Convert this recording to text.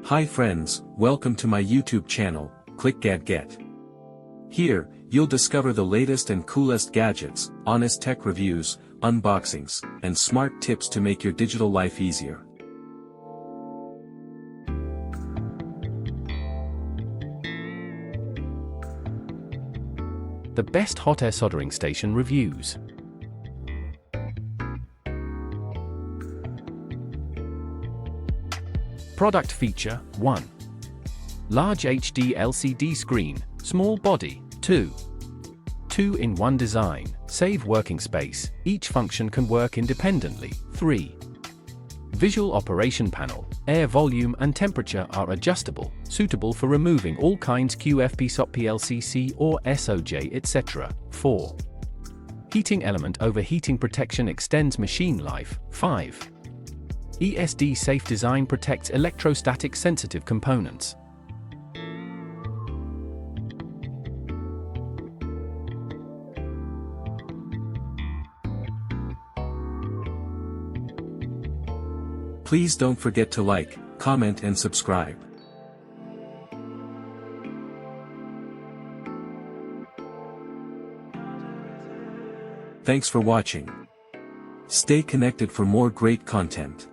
Hi friends, welcome to my YouTube channel, clickgatget. Here, you'll discover the latest and coolest gadgets, honest tech reviews, unboxings, and smart tips to make your digital life easier. The best hot air soldering station reviews. Product feature: 1. Large HD LCD screen, small body. 2. 2-in-1 design, save working space, each function can work independently. 3. Visual operation panel, air volume and temperature are adjustable, suitable for removing all kinds QFP SOP PLCC or SOJ etc. 4. Heating element overheating protection extends machine life. 5. ESD safe design protects electrostatic sensitive components. Please don't forget to like, comment and subscribe. Thanks for watching. Stay connected for more great content.